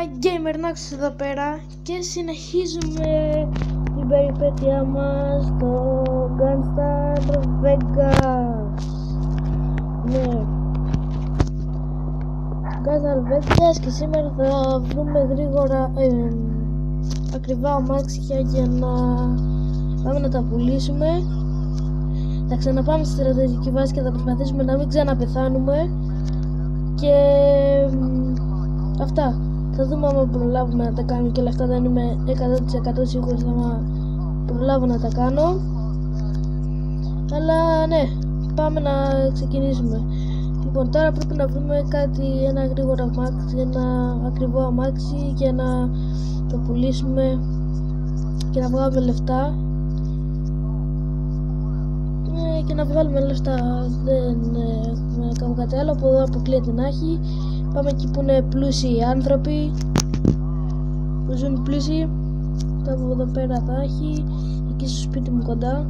Gamernax εδώ πέρα και συνεχίζουμε την περιπέτειά μας στο Gunstar Vegas. Ναι, Gunstar Vegas, και σήμερα θα βρούμε γρήγορα ακριβά αμάξια για να πάμε να τα πουλήσουμε. Θα ξαναπάμε στη στρατηγική βάση και θα προσπαθήσουμε να μην ξαναπεθάνουμε. Και αυτά. Θα δούμε αν προλάβουμε να τα κάνουμε, και όλα αυτά δεν είμαι 100% σίγουρος θα προλάβω να τα κάνω. Αλλά ναι, πάμε να ξεκινήσουμε. Λοιπόν, τώρα πρέπει να βρούμε κάτι, ένα γρήγορο αμάξι, ένα ακριβό αμάξι για να το πουλήσουμε και να βγάλουμε λεφτά. Και να βγάλουμε λεφτά, δεν κάνουμε κάτι άλλο. Από εδώ αποκλείεται να έχει. Πάμε εκεί που είναι πλούσιοι άνθρωποι, που ζουν πλούσιοι. Κάπου εδώ πέρα θα έχει, εκεί στο σπίτι μου κοντά.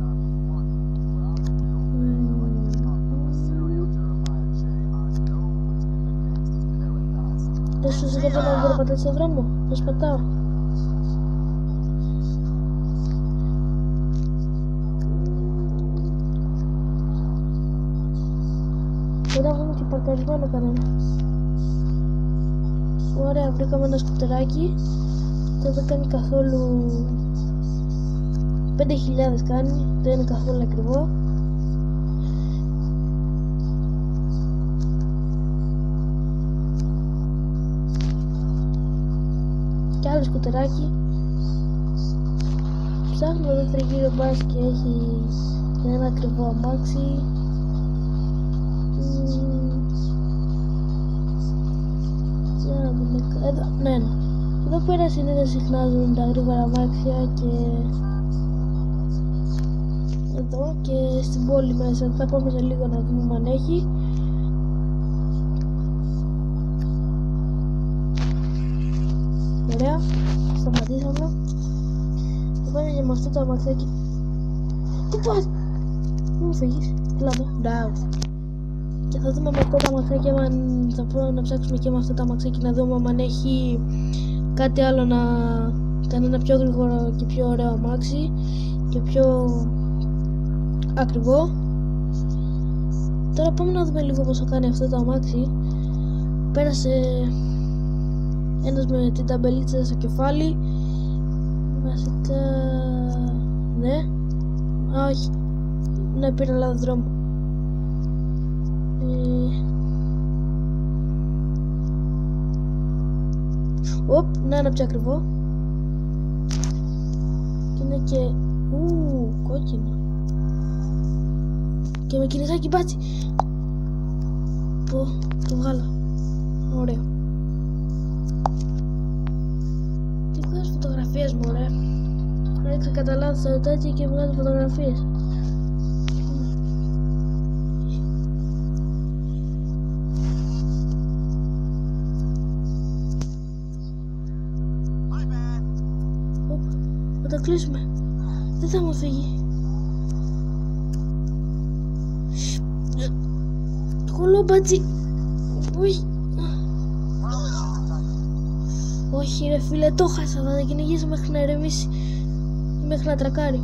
Έσως εδώ πέρα να περπατάω στον δρόμο, θα σπατάω. Δεν έχουμε και παρκαρισμένο κανένα. Ωραία, βρήκαμε ένα σκουτεράκι. Δεν κάνει καθόλου 5.000 κάνει, δεν είναι καθόλου ακριβό. Και άλλο σκουτεράκι. Ψάχνουμε εδώ τριγύρω μπας και έχει ένα ακριβό αμάξι. Εδώ, ναι. Εδώ πέρα συνήθως συχνάζουν τα γρήγορα αμάξια και εδώ και στην πόλη μέσα. Θα πάμε σε λίγο να δούμε αν έχει. Ωραία, σταματήσαμε. Θα πάμε και με αυτό το αμαξάκι. Πού πας? Μην μου φύγεις, έλα εδώ. Μπράβο. Και θα δούμε με αυτό το αμαξάκι, αν θα πρέπει να ψάξουμε και με αυτό το αμαξάκι να δούμε αν έχει κάτι άλλο, να κάνει ένα πιο γρήγορο και πιο ωραίο αμάξι και πιο ακριβό. Τώρα πάμε να δούμε λίγο πόσο κάνει αυτό το αμάξι. Πέρασε ένας με την ταμπελίτσα στο κεφάλι. Βασικά ναι, όχι, ναι, πήρα λάθος δρόμο. Οπ, να είναι πιο ακριβό. Και είναι και κόκκινο. Και με κινητάκι μπάτσι. Πω, το βγάλω. Ωραίο. Τι βγάζω φωτογραφίες μου, ωραία. Έριξα κατά λάθος το τέτοιο και βγάζω φωτογραφίες. Θα το κλείσουμε. Δεν θα μου φύγει. Κολόμπατζι. Όχι ρε φίλε, το χάσα. Θα τα κυνηγήσω μέχρι να ηρεμήσει, μέχρι να τρακάρει.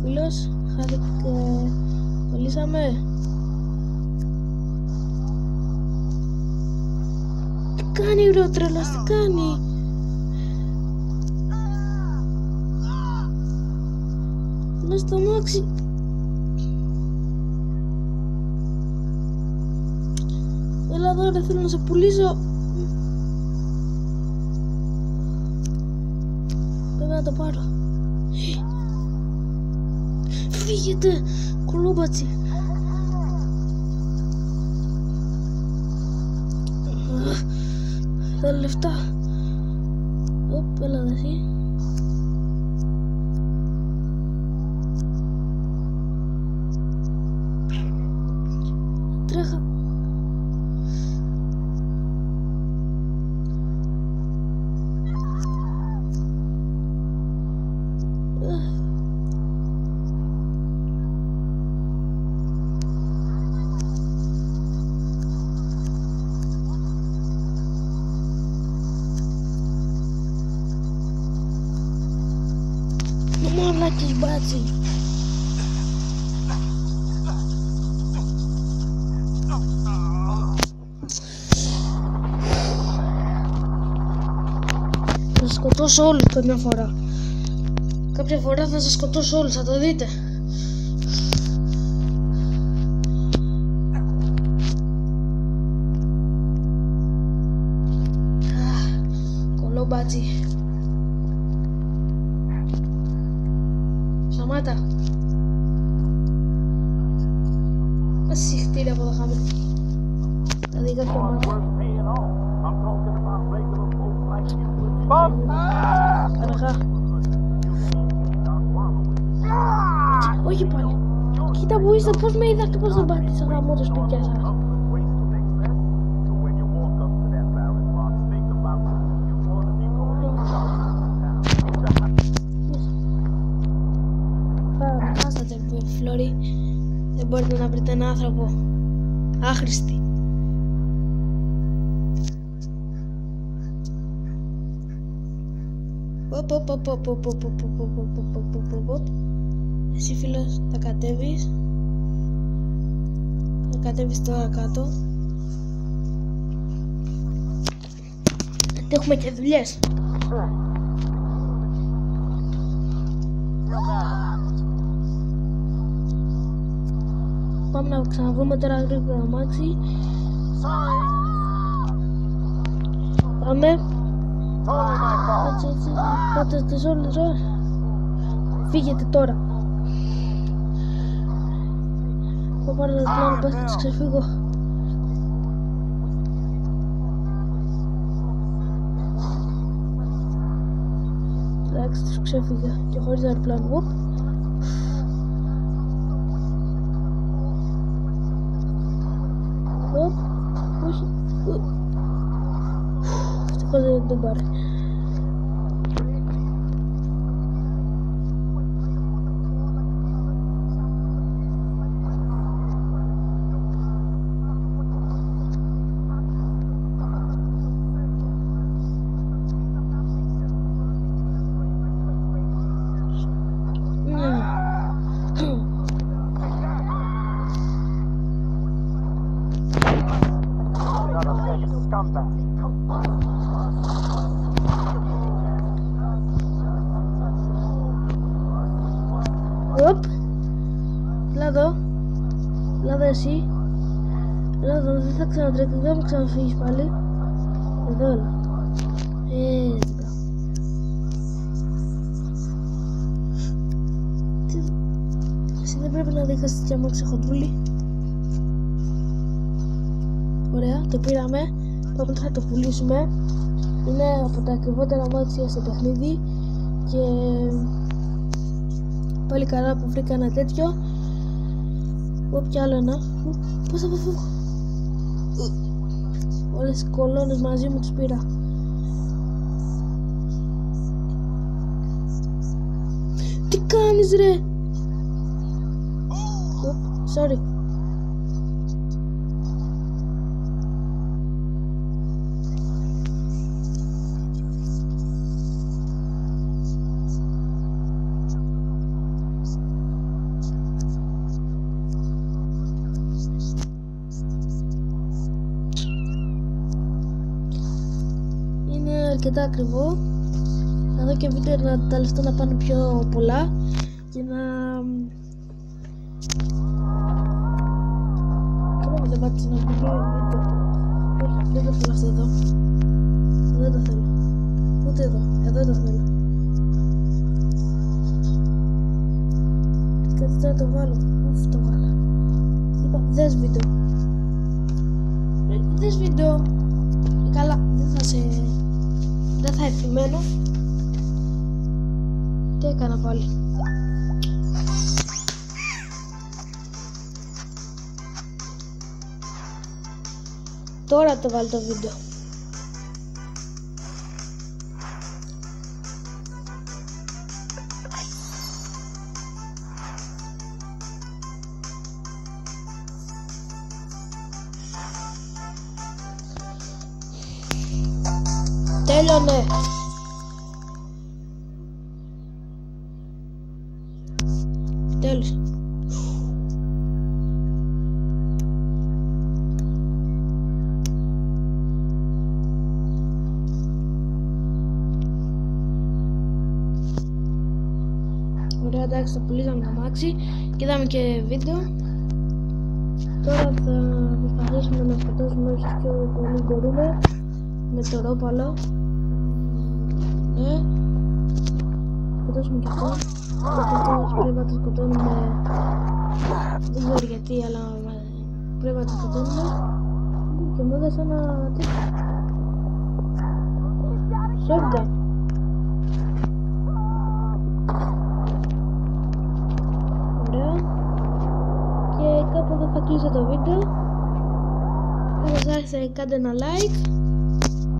Φίλος, χάθηκε. Κολλήσαμε. Τι κάνει ρε ο τρελός, τι κάνει? Λες το αμάξι. Έλα εδώ ρε, θέλω να σε πουλήσω. Πρέπει να το πάρω. Φύγετε, κολόμπατσι. Θέλω λεφτά. Οπ, έλα δε εσύ. Τρέχα. Μαλάκες μπάτσι. Θα σας σκοτώσω όλους καμιά φορά. Κάποια φορά θα σας σκοτώσω όλους, θα το δείτε. Κολόμπατσι. Σταμάτα. Μας συχτήρια από το χάμι. Τα δει κάποια μάτια. Αργά. Όχι πάλι. Κοίτα που είστε, πώς με είδατε, πώς δεν πάτησα γαμώ το σπίτια σας. Χάσατε Φλόρι. Δεν μπορείτε να βρείτε έναν άνθρωπο άχρηστη. Εσύ φίλος θα κατέβεις. Θα κατέβεις τώρα κάτω. Γιατί έχουμε και δουλειές. Πάμε να ξαναβρούμε τώρα γρήγορα αμάξι. Πάμε. Έτσι, πάτε τις όλες ώρες. Φύγετε τώρα. Θα πάρω το πλάνο, πας και τους ξεφύγω. Εντάξει, τους ξέφυγα και χωρίς αεροπλάνο. Όχι. Ευτυχώς δεν τον πάρει. Οπ. Έλα εδώ. Έλα εδώ εσύ. Έλα εδώ, δεν θα ξανατρέξεις, δεν θα μου ξαναφύγεις πάλι. Εδώ έλα. Εδώ. Εσύ δεν πρέπει να δείχνεις τέτοια μάξι χοντρούλη. Ωραία, το πήραμε. Πάμε θα το πουλήσουμε. Είναι από τα ακριβότερα μάξια στο παιχνίδι. Και πάλι καλά που βρήκα ένα τέτοιο. Κι άλλο ένα. Πώς θα πω. Όλες τις κολόνες μαζί μου τις πήρα. Τι κάνεις ρε. Sorry. Αρκετά ακριβό. Θα δω και βίντεο να τα λεφτά να πάνε πιο πολλά και να... Κοίτα μου δεν πάτησε να βγει βίντεο. Όχι, δεν το θέλω αυτό εδώ. Δεν το θέλω. Ούτε εδώ. Εδώ το θέλω. Κάτι τώρα το βάλω. Ουφ, το βάλω. Είπα, δες βίντεο. Δες βίντεο. Καλά, δεν θα επιμένω. Τι έκανα πάλι. Τώρα το βάλω το βίντεο. Τέλειωνε. εντάξει, θα πουλήσαμε το αμάξι και είδαμε και βίντεο. Τώρα θα προσπαθήσουμε να σκοτώσουμε όσο πιο πολύ μπορούμε με το ρόπαλο. Ναι, σκοτώσουμε και αυτό. Πρέπει να το σκοτώνουμε, δεν ξέρω γιατί, αλλά πρέπει να το σκοτώνουμε. Και μου έδωσε ένα τέτοιο shotgun. Ωραία. Και κάπου εδώ θα κλείσω το βίντεο. Αν σας άρεσε κάντε ένα like.